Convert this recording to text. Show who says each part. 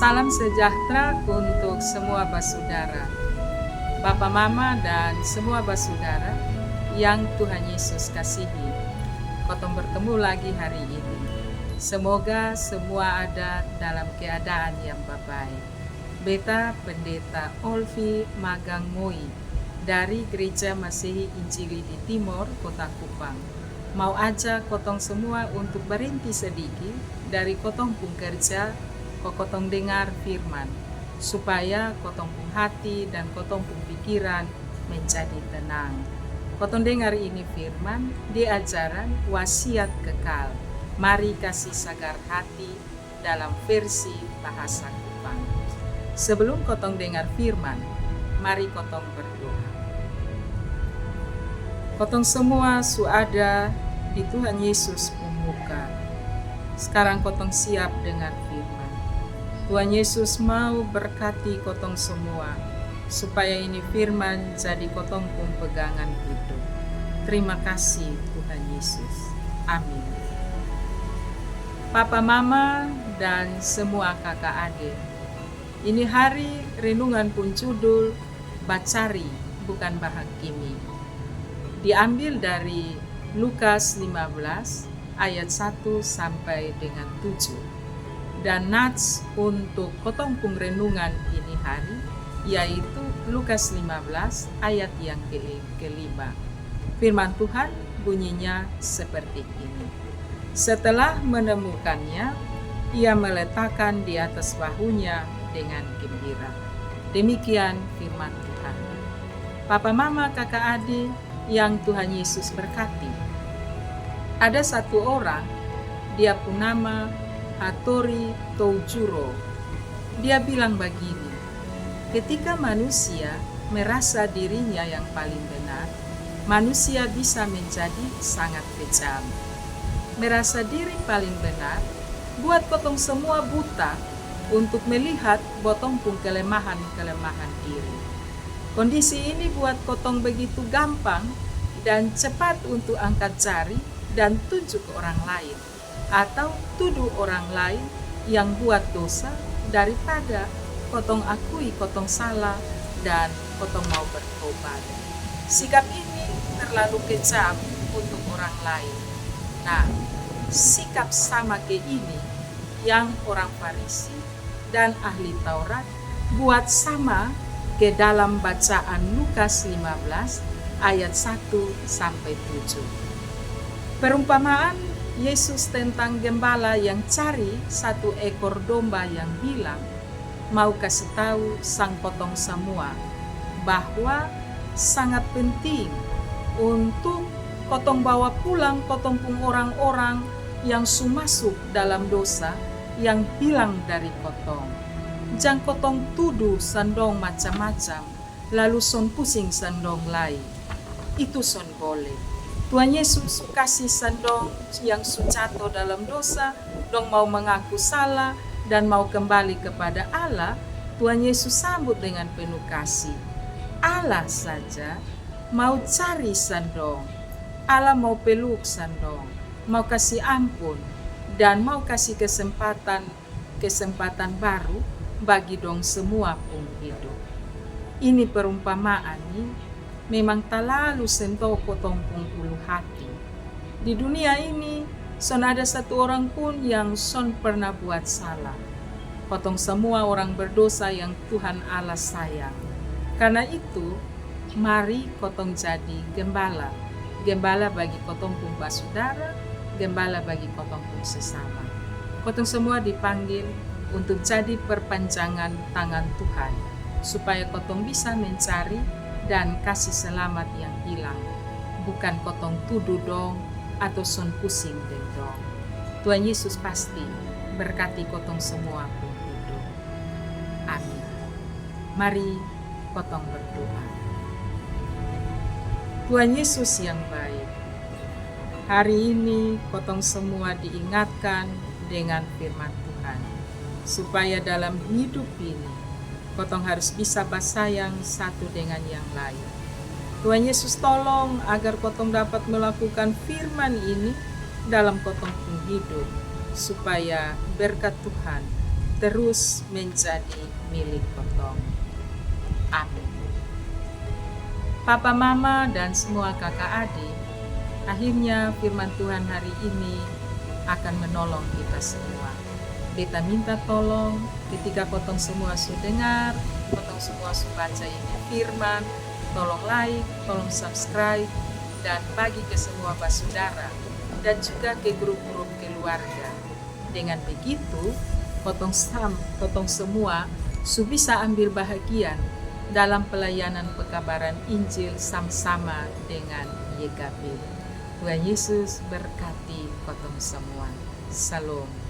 Speaker 1: Salam sejahtera untuk semua basudara, Bapak Mama dan semua basudara yang Tuhan Yesus kasihi. Kotong bertemu lagi hari ini. Semoga semua ada dalam keadaan yang baik. Beta Pendeta Olvi Magang Moi dari Gereja Masehi Injili di Timor, Kota Kupang. Mau ajak kotong semua untuk berhenti sedikit dari kotong pun kerja, kotong dengar firman, supaya kotong pun hati dan kotong pun pikiran menjadi tenang. Kotong dengar ini firman di ajaran wasiat kekal. Mari kasih sagar hati dalam versi bahasa Kupang. Sebelum kotong dengar firman, mari kotong berdoa. Kotong semua ada di Tuhan Yesus muka. Sekarang kotong siap dengan firman. Tuhan Yesus mau berkati kotong semua, supaya ini firman jadi kotong pun pegangan hidup. Terima kasih Tuhan Yesus. Amin. Papa, Mama, dan semua kakak adik. Ini hari renungan pun judul Bacari Bukan Bahakimi. Diambil dari Lukas 15 ayat 1 sampai dengan 7. Dan nats untuk kotong pung renungan ini hari yaitu Lukas 15 ayat yang kelima. Firman Tuhan bunyinya seperti ini. Setelah menemukannya, ia meletakkan di atas bahunya dengan gembira. Demikian firman Tuhan. Papa, Mama, kakak adik yang Tuhan Yesus berkati. Ada satu orang, dia pun nama Hattori Toujuro. Dia bilang begini, ketika manusia merasa dirinya yang paling benar, manusia bisa menjadi sangat kejam. Merasa diri paling benar, buat kotong semua buta untuk melihat botong pun kelemahan-kelemahan diri. Kondisi ini buat kotong begitu gampang dan cepat untuk angkat jari dan tunjuk ke orang lain, atau tuduh orang lain yang buat dosa daripada kotong akui kotong salah dan kotong mau bertobat. Sikap ini terlalu kejam untuk orang lain. Nah, sikap sama ke ini yang orang Farisi dan ahli Taurat buat sama ke dalam bacaan Lukas 15 ayat 1 sampai 7. Perumpamaan Yesus tentang gembala yang cari satu ekor domba yang hilang mau kasih tahu sang potong semua bahwa sangat penting untuk kotong bawa pulang kotong pun orang-orang yang masuk dalam dosa yang hilang dari kotong. Jangan kotong tuduh sandong macam-macam lalu son pusing sandong lain. Itu son boleh. Tuhan Yesus kasih sandong yang jatuh dalam dosa, dong mau mengaku salah dan mau kembali kepada Allah. Tuhan Yesus sambut dengan penuh kasih. Allah saja mau cari sandong. Allah mau peluk sandong, mau kasih ampun dan mau kasih kesempatan baru bagi dong semua pun hidup. Ini perumpamaan ini memang terlalu sentuh kotong pun ulu hati. Di dunia ini, son ada satu orang pun yang son pernah buat salah. Kotong semua orang berdosa yang Tuhan Allah sayang. Karena itu, mari kotong jadi gembala. Gembala bagi kotong pun basudara, gembala bagi kotong pun sesama. Kotong semua dipanggil untuk jadi perpanjangan tangan Tuhan, supaya kotong bisa mencari dan kasih selamat yang hilang. Bukan kotong tuduh dong atau son pusing dong. Tuhan Yesus pasti berkati kotong semua pun hidup. Amin. Mari kotong berdoa. Tuhan Yesus yang baik, hari ini kotong semua diingatkan dengan firman Tuhan, supaya dalam hidup ini kotong harus bisa bersayang satu dengan yang lain. Tuhan Yesus tolong agar kotong dapat melakukan firman ini dalam kotong pun hidup, supaya berkat Tuhan terus menjadi milik kotong. Amin. Papa, Mama, dan semua kakak adik, akhirnya firman Tuhan hari ini akan menolong kita semua. Beta minta tolong ketika kotong semua sudah dengar, kotong semua sudah baca ini firman, tolong like, tolong subscribe, dan bagi ke semua saudara dan juga ke grup-grup keluarga. Dengan begitu, kotong semua bisa ambil bahagian dalam pelayanan pekabaran Injil sama-sama dengan YKB. Tuhan Yesus berkati kotong semua. Salam.